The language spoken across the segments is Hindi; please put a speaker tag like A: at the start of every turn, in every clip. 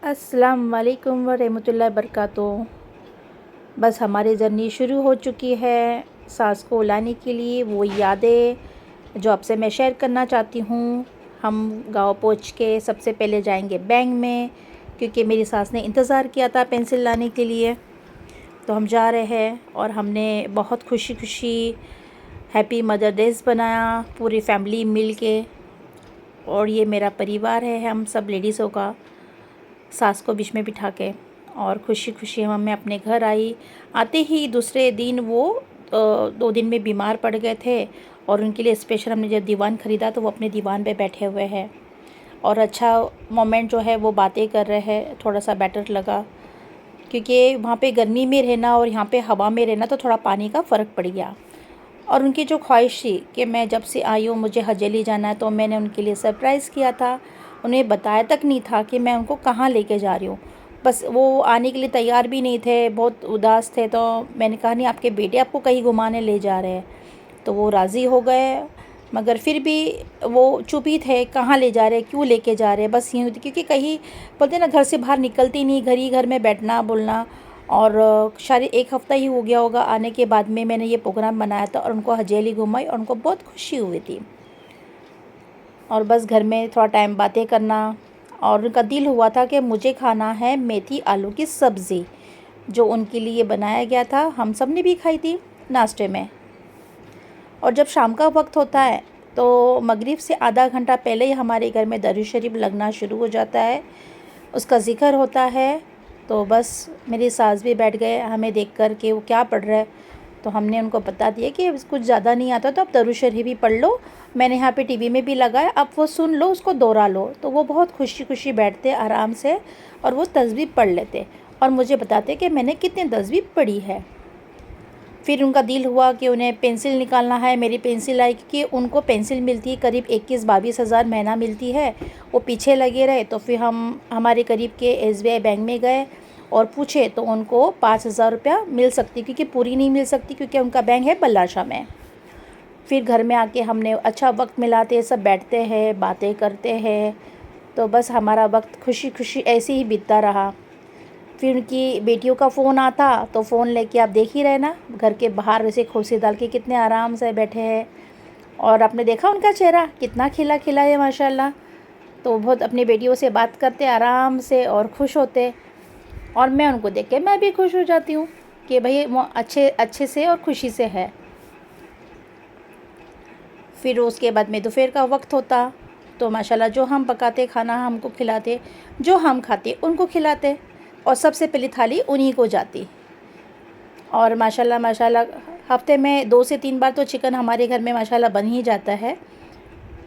A: अस्सलाम वालेकुम व रहमतुल्लाहि बरकातुहू। बस हमारी जर्नी शुरू हो चुकी है सास को लाने के लिए। वो यादें जो आपसे मैं शेयर करना चाहती हूँ। हम गाँव पहुँच के सबसे पहले जाएंगे बैंक में, क्योंकि मेरी सास ने इंतज़ार किया था पेंसिल लाने के लिए। तो हम जा रहे हैं और हमने बहुत खुशी खुशी हैप्पी मदर डेज़ बनाया पूरी फैमिली मिल के। और ये मेरा परिवार है, हम सब लेडीज़ों का, सास को बीच में बिठा के। और खुशी खुशी मैं अपने घर आई। आते ही दूसरे दिन वो 2 दिन में बीमार पड़ गए थे और उनके लिए स्पेशल हमने जब दीवान ख़रीदा तो वो अपने दीवान पे बैठे हुए हैं और अच्छा मोमेंट जो है वो बातें कर रहे हैं। थोड़ा सा बेटर लगा, क्योंकि वहाँ पे गर्मी में रहना और यहाँ पे हवा में रहना तो थोड़ा पानी का फ़र्क पड़ गया। और उनकी जो ख्वाहिश थी कि मैं जब से आई हूँ मुझे हजेली जाना है, तो मैंने उनके लिए सरप्राइज़ किया था। उन्हें बताया तक नहीं था कि मैं उनको कहाँ लेके जा रही हूँ। बस वो आने के लिए तैयार भी नहीं थे, बहुत उदास थे। तो मैंने कहा नहीं, आपके बेटे आपको कहीं घुमाने ले जा रहे हैं। तो वो राज़ी हो गए, मगर फिर भी वो चुप ही थे, कहाँ ले जा रहे हैं, क्यों लेके जा रहे हैं। बस यूँ, क्योंकि कहीं बोलते ना घर से बाहर निकलती नहीं, घर ही घर में बैठना बोलना। और शायद 1 हफ़्ता ही हो गया होगा आने के बाद में मैंने ये प्रोग्राम बनाया था और उनको हजेली घुमाई और उनको बहुत खुशी हुई थी। और बस घर में थोड़ा टाइम बातें करना। और उनका दिल हुआ था कि मुझे खाना है मेथी आलू की सब्ज़ी, जो उनके लिए बनाया गया था। हम सब ने भी खाई थी नाश्ते में। और जब शाम का वक्त होता है तो मगरिब से आधा घंटा पहले ही हमारे घर में दरूद शरीफ लगना शुरू हो जाता है, उसका ज़िक्र होता है। तो बस मेरी सास भी बैठ गए हमें देख कर कि वो क्या पढ़ रहा है। तो हमने उनको बता दिया कि कुछ ज़्यादा नहीं आता तो आप दरूद शरीफ ही पढ़ लो, मैंने यहाँ पे टीवी में भी लगाया, आप वो सुन लो, उसको दोहरा लो। तो वो बहुत खुशी खुशी बैठते आराम से और वो तस्बीह पढ़ लेते और मुझे बताते कि मैंने कितनी तस्बीह पढ़ी है। फिर उनका दिल हुआ कि उन्हें पेंसिल निकालना है। मेरी पेंसिल आई, क्योंकि उनको पेंसिल मिलती है करीब 21-22 हज़ार महीना मिलती है। वो पीछे लगे रहे। तो फिर हम हमारे करीब के SBI बैंक में गए और पूछे तो उनको 5,000 रुपया मिल सकती, क्योंकि पूरी नहीं मिल सकती, क्योंकि उनका बैंक है बल्लाशाह में। फिर घर में आके हमने अच्छा वक्त मिलाते, सब बैठते हैं बातें करते हैं। तो बस हमारा वक्त खुशी खुशी ऐसे ही बीतता रहा। फिर उनकी बेटियों का फ़ोन आता तो फ़ोन लेके आप देख ही रहे ना, घर के बाहर वैसे कुर्सी डाल के कितने आराम से बैठे हैं। और आपने देखा उनका चेहरा कितना खिला खिला है माशाल्लाह। तो बहुत अपनी बेटियों से बात करते आराम से और खुश होते। और मैं उनको देख के मैं भी खुश हो जाती हूँ कि भाई वो अच्छे अच्छे से और खुशी से है। फिर उसके बाद में दोपहर का वक्त होता तो माशाल्लाह जो हम पकाते खाना हमको खिलाते, जो हम खाते उनको खिलाते और सबसे पहली थाली उन्हीं को जाती। और माशाल्लाह माशाल्लाह हफ़्ते में 2 से 3 बार तो चिकन हमारे घर में माशाल्लाह बन ही जाता है,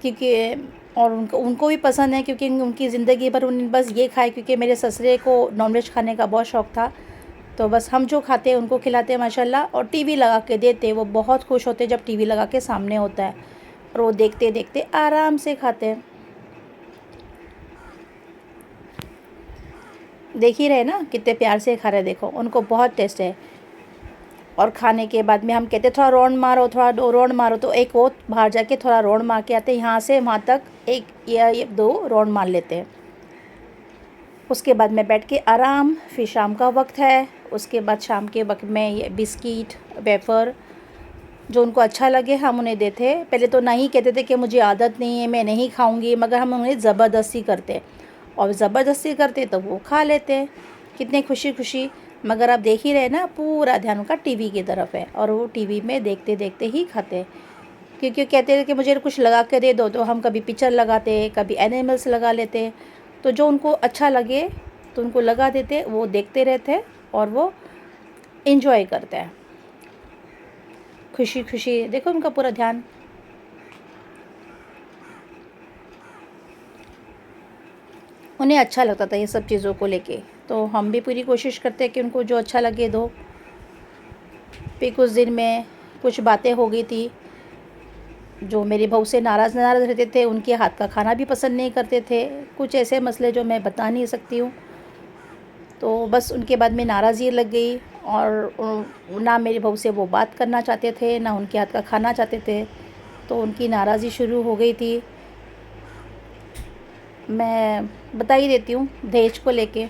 A: क्योंकि और उनको भी पसंद है, क्योंकि उनकी ज़िंदगी भर उन्होंने बस ये खाए, क्योंकि मेरे ससुरे को नॉनवेज खाने का बहुत शौक़ था। तो बस हम जो खाते हैं उनको खिलाते हैं माशाल्लाह। और टीवी लगा के देते, वो बहुत खुश होते जब टीवी लगा के सामने होता है और वो देखते देखते आराम से खाते हैं। देख ही रहे ना कितने प्यार से खा रहे, देखो उनको बहुत टेस्ट है। और खाने के बाद में हम कहते थोड़ा राउंड मारो, थोड़ा राउंड मारो, तो एक वो बाहर जाके थोड़ा राउंड मार के आते, यहाँ से वहाँ तक एक या 2 राउंड मार लेते हैं। उसके बाद में बैठ के आराम। फिर शाम का वक्त है, उसके बाद शाम के वक्त में ये बिस्किट वेफ़र जो उनको अच्छा लगे हम उन्हें देते। पहले तो नहीं कहते थे कि मुझे आदत नहीं है, मैं नहीं खाऊंगी, मगर हम उन्हें ज़बरदस्ती करते और ज़बरदस्ती करते तो वो खा लेते कितने खुशी खुशी। मगर आप देख ही रहे ना, पूरा ध्यान उनका टीवी की तरफ है और वो टीवी में देखते देखते ही खाते। क्योंकि कहते थे कि मुझे कुछ लगा के दे दो, तो हम कभी पिक्चर लगाते, कभी एनिमल्स लगा लेते। तो जो उनको अच्छा लगे तो उनको लगा देते, वो देखते रहते और वो इंजॉय करते हैं खुशी खुशी। देखो उनका पूरा ध्यान। उन्हें अच्छा लगता था ये सब चीज़ों को लेके। तो हम भी पूरी कोशिश करते हैं कि उनको जो अच्छा लगे दो। फिर कुछ दिन में कुछ बातें हो गई थी, जो मेरी बहू से नाराज़ रहते थे, उनके हाथ का खाना भी पसंद नहीं करते थे। कुछ ऐसे मसले जो मैं बता नहीं सकती हूँ। तो बस उनके बाद में नाराज़गी लग गई और ना मेरी बहू से वो बात करना चाहते थे, ना उनके हाथ का खाना चाहते थे। तो उनकी नाराज़गी शुरू हो गई थी। मैं बता ही देती हूँ दहेज को लेके।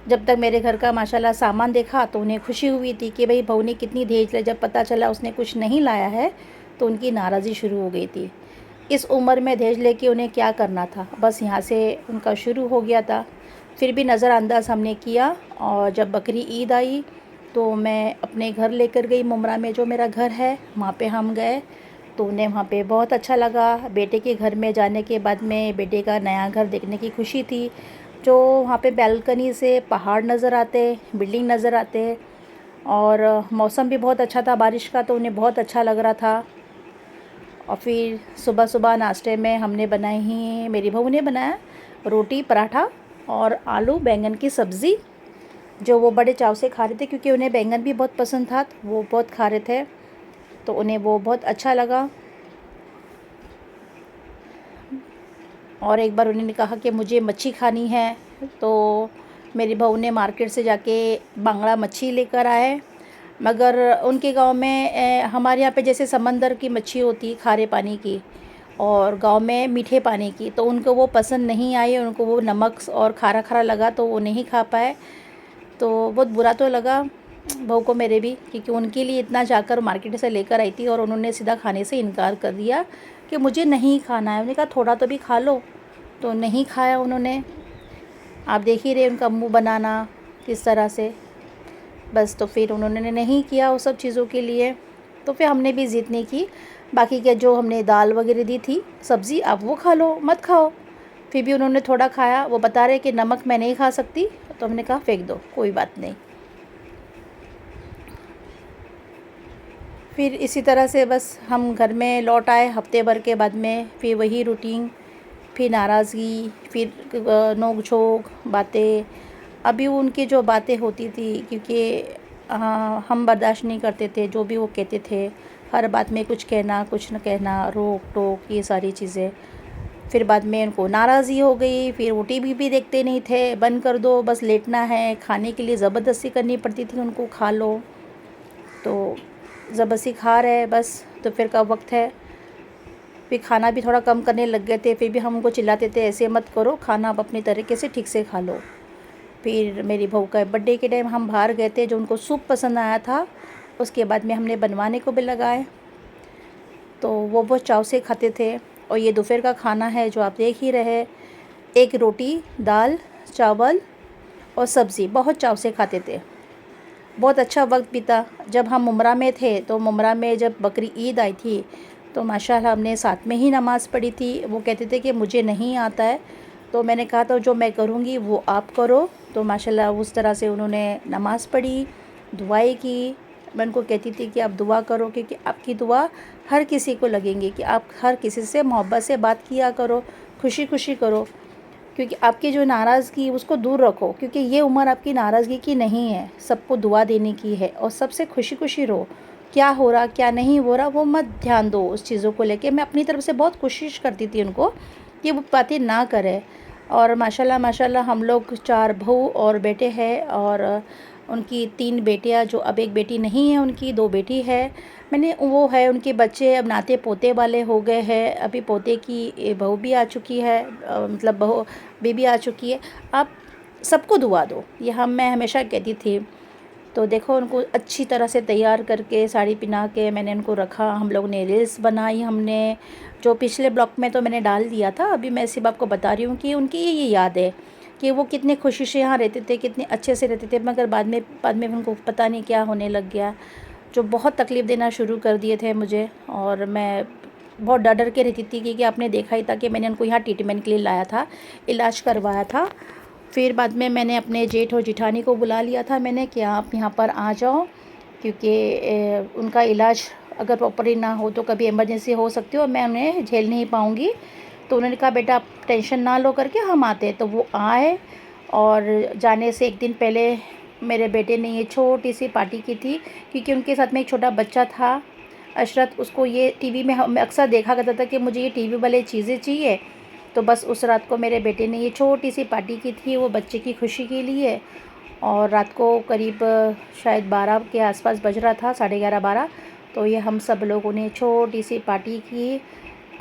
A: जब तक मेरे घर का माशाल्लाह सामान देखा तो उन्हें खुशी हुई थी कि भाई बहू ने कितनी दहेज लाई। जब पता चला उसने कुछ नहीं लाया है तो उनकी नाराज़ी शुरू हो गई थी। इस उम्र में दहेज लेके उन्हें क्या करना था, बस यहाँ से उनका शुरू हो गया था। फिर भी नज़रअंदाज हमने किया और जब बकरी ईद आई तो मैं अपने घर लेकर गई। मुमरा में जो मेरा घर है वहाँ पे हम गए तो उन्हें वहाँ पे बहुत अच्छा लगा। बेटे के घर में जाने के बाद में बेटे का नया घर देखने की खुशी थी। जो वहाँ पे बालकनी से पहाड़ नज़र आते, बिल्डिंग नज़र आते और मौसम भी बहुत अच्छा था बारिश का, तो उन्हें बहुत अच्छा लग रहा था। और फिर सुबह सुबह नाश्ते में हमने बनाई ही, मेरी बहू ने बनाया रोटी पराठा और आलू बैंगन की सब्ज़ी, जो वो बड़े चाव से खा रहे थे क्योंकि उन्हें बैंगन भी बहुत पसंद था। तो वो बहुत खा रहे थे तो उन्हें वो बहुत अच्छा लगा। और एक बार उन्होंने कहा कि मुझे मच्छी खानी है, तो मेरी बहू ने मार्केट से जाके बांगड़ा मच्छी लेकर आए। मगर उनके गांव में हमारे यहाँ पे जैसे समंदर की मच्छी होती खारे पानी की और गांव में मीठे पानी की, तो उनको वो पसंद नहीं आई। उनको वो नमक और खारा खारा लगा तो वो नहीं खा पाए। तो बहुत बुरा तो लगा बहू को मेरे भी, क्योंकि उनके लिए इतना जाकर मार्केट से लेकर आई थी और उन्होंने सीधा खाने से इनकार कर दिया कि मुझे नहीं खाना है। उन्होंने कहा थोड़ा तो भी खा लो, तो नहीं खाया उन्होंने। आप देख ही रहे उनका मुंह बनाना किस तरह से। बस तो फिर उन्होंने नहीं किया वो सब चीज़ों के लिए, तो फिर हमने भी ज़िद नहीं की। बाकी के जो हमने दाल वगैरह दी थी सब्ज़ी, आप वो खा लो मत खाओ। फिर भी उन्होंने थोड़ा खाया। वो बता रहे कि नमक मैं नहीं खा सकती, तो हमने कहा फेंक दो कोई बात नहीं। फिर इसी तरह से बस हम घर में लौट आए हफ्ते भर के बाद में। फिर वही रूटीन, फिर नाराज़गी, फिर नोक झोंक बातें। अभी उनकी जो बातें होती थी, क्योंकि हम बर्दाश्त नहीं करते थे जो भी वो कहते थे। हर बात में कुछ कहना कुछ न कहना, रोक टोक, ये सारी चीज़ें। फिर बाद में उनको नाराज़गी हो गई। फिर वो टीवी भी देखते नहीं थे, बंद कर दो बस लेटना है। खाने के लिए ज़बरदस्ती करनी पड़ती थी उनको, खा लो, तो ज़बरदस्ती खा रहे बस। तो फिर का वक्त है, फिर खाना भी थोड़ा कम करने लग गए थे। फिर भी हम उनको चिल्लाते थे ऐसे मत करो, खाना आप अपनी तरीके से ठीक से खा लो। फिर मेरी बहू का बर्थडे के टाइम हम बाहर गए थे, जो उनको सूप पसंद आया था उसके बाद में हमने बनवाने को भी लगाए, तो वो बहुत चाव से खाते थे। और ये दोपहर का खाना है जो आप देख ही रहे, एक रोटी दाल चावल और सब्ज़ी, बहुत चाव से खाते थे। बहुत अच्छा वक्त बीता। जब हम मुमरा में थे तो मुमरा में जब बकरी ईद आई थी तो माशाल्लाह हमने साथ में ही नमाज़ पढ़ी थी। वो कहते थे कि मुझे नहीं आता है, तो मैंने कहा तो जो मैं करूँगी वो आप करो। तो माशाल्लाह उस तरह से उन्होंने नमाज़ पढ़ी, दुआएं की। मैं उनको कहती थी कि आप दुआ करो, क्योंकि आपकी दुआ हर किसी को लगेंगी, कि आप हर किसी से मोहब्बत से बात किया करो, खुशी खुशी करो, क्योंकि आपकी जो नाराज़गी उसको दूर रखो, क्योंकि ये उम्र आपकी नाराज़गी की नहीं है, सबको दुआ देने की है। और सबसे खुशी खुशी रहो, क्या हो रहा क्या नहीं हो रहा वो मत ध्यान दो उस चीज़ों को लेके। मैं अपनी तरफ से बहुत कोशिश करती थी उनको कि वो बातें ना करें। और माशाल्लाह माशाल्लाह हम लोग 4 बहू और बेटे हैं, और उनकी 3 बेटियां, जो अब एक बेटी नहीं है उनकी 2 बेटी है। मैंने वो है उनके बच्चे अब नाते पोते वाले हो गए हैं। अभी पोते की बहू भी आ चुकी है, मतलब बहू बेबी आ चुकी है। आप सबको दुआ दो, ये मैं हमेशा कहती थी। तो देखो उनको अच्छी तरह से तैयार करके साड़ी पहना के मैंने उनको रखा। हम लोग ने रील्स बनाई, हमने जो पिछले ब्लॉग में तो मैंने डाल दिया था, अभी मैं सिर्फ आपको बता रही हूँ कि उनकी ये याद है कि वो कितने खुशी से यहाँ रहते थे, कितने अच्छे से रहते थे। मगर बाद में उनको पता नहीं क्या होने लग गया, जो बहुत तकलीफ़ देना शुरू कर दिए थे मुझे। और मैं बहुत डर डर के रहती थी, क्योंकि आपने देखा ही था कि मैंने उनको यहाँ ट्रीटमेंट के लिए लाया था, इलाज करवाया था। फिर बाद में मैंने अपने जेठ और जिठानी को बुला लिया था मैंने कि आप यहाँ पर आ जाओ, क्योंकि उनका इलाज अगर प्रॉपरली ना हो तो कभी इमरजेंसी हो सकती है और मैं उन्हें झेल नहीं पाऊँगी। तो उन्होंने कहा बेटा आप टेंशन ना लो करके हम आते। तो वो आए, और जाने से एक दिन पहले मेरे बेटे ने ये छोटी सी पार्टी की थी, क्योंकि उनके साथ में एक छोटा बच्चा था अशरत। उसको ये टीवी में हम अक्सर देखा करता था कि मुझे ये टीवी वाले चीज़ें चाहिए। तो बस उस रात को मेरे बेटे ने ये छोटी सी पार्टी की थी वो बच्चे की खुशी के लिए। और रात को करीब शायद 12 के आसपास बज रहा था, 11:30 12। तो ये हम सब लोगों ने छोटी सी पार्टी की,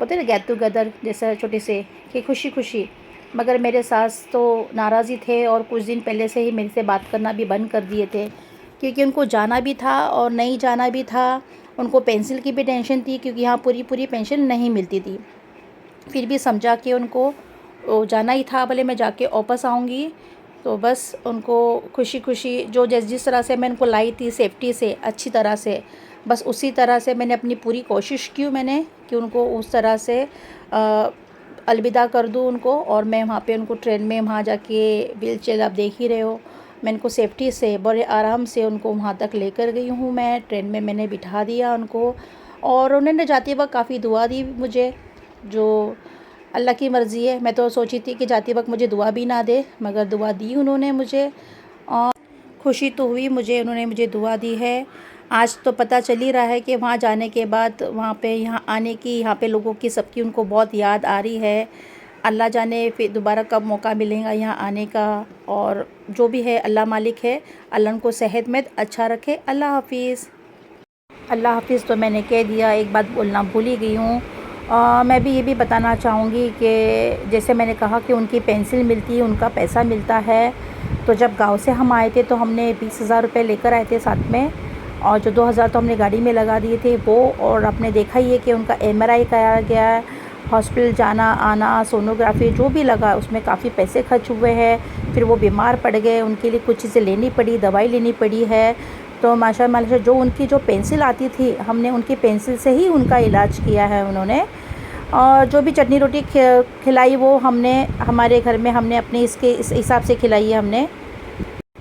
A: बोलते ना गेट टुगेदर जैसा छोटे से कि खुशी खुशी। मगर मेरे सास तो नाराज़ ही थे और कुछ दिन पहले से ही मेरे से बात करना भी बंद कर दिए थे, क्योंकि उनको जाना भी था और नहीं जाना भी था। उनको पेंसिल की भी टेंशन थी, क्योंकि यहाँ पूरी पूरी पेंशन नहीं मिलती थी। फिर भी समझा के उनको जाना ही था, भले मैं जाके वापस आऊँगी। तो बस उनको खुशी खुशी जो जिस तरह से मैं उनको लाई थी सेफ्टी से, अच्छी तरह से, बस उसी तरह से मैंने अपनी पूरी कोशिश की मैंने कि उनको उस तरह से अलविदा कर दूँ उनको। और मैं वहाँ पे उनको ट्रेन में वहाँ जाके व्हीलचेयर आप देख ही रहे हो, मैं उनको सेफ्टी से बड़े आराम से उनको वहाँ तक लेकर गई हूँ। मैं ट्रेन में मैंने बिठा दिया उनको, और उन्होंने जाते वक्त काफ़ी दुआ दी मुझे, जो अल्लाह की मर्ज़ी है। मैं तो सोची थी कि जाते वक्त मुझे दुआ भी ना दे, मगर दुआ दी उन्होंने मुझे, और खुशी तो हुई मुझे, उन्होंने मुझे दुआ दी है। आज तो पता चल ही रहा है कि वहाँ जाने के बाद वहाँ पे यहाँ आने की, यहाँ पे लोगों की सबकी उनको बहुत याद आ रही है। अल्लाह जाने फिर दोबारा कब मौका मिलेगा यहाँ आने का। और जो भी है अल्लाह मालिक है, अल्लाह उनको सेहतमंद अच्छा रखे। अल्लाह हाफिज़। अल्लाह हाफिज़ तो मैंने कह दिया, एक बात बोलना भूल ही गई हूँ। मैं भी ये भी बताना चाहूँगी कि जैसे मैंने कहा कि उनकी पेंसिल मिलती है, उनका पैसा मिलता है। तो जब गांव से हम आए थे तो हमने 20,000 रुपये लेकर आए थे साथ में, और जो 2,000 तो हमने गाड़ी में लगा दिए थे वो। और आपने देखा ही है कि उनका MRI कराया गया है, हॉस्पिटल जाना आना, सोनोग्राफी जो भी लगा उसमें काफ़ी पैसे खर्च हुए हैं। फिर वो बीमार पड़ गए, उनके लिए कुछ चीज़ें लेनी पड़ी, दवाई लेनी पड़ी है। तो माशाल्लाह जो उनकी जो पेंसिल आती थी, हमने उनकी पेंसिल से ही उनका इलाज किया है उन्होंने। और जो भी चटनी रोटी खिलाई वो हमने हमारे घर में हमने अपने इसके इस हिसाब से खिलाई है हमने।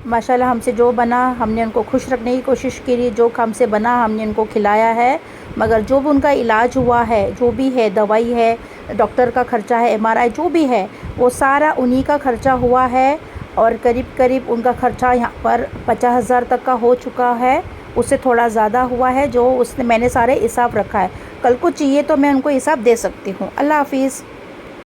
A: माशाल्लाह हमसे जो बना हमने उनको खुश रखने की कोशिश की, जो हमसे बना हमने उनको खिलाया है। मगर जो भी उनका इलाज हुआ है, जो भी है दवाई है, डॉक्टर का ख़र्चा है, MRI जो भी है, वो सारा उन्हीं का ख़र्चा हुआ है। और करीब करीब उनका ख़र्चा यहाँ पर 50,000 तक का हो चुका है, उससे थोड़ा ज़्यादा हुआ है, जो उसने मैंने सारे हिसाब रखा है। कल को चाहिए तो मैं उनको हिसाब दे सकती हूँ। अल्लाह हाफिज़।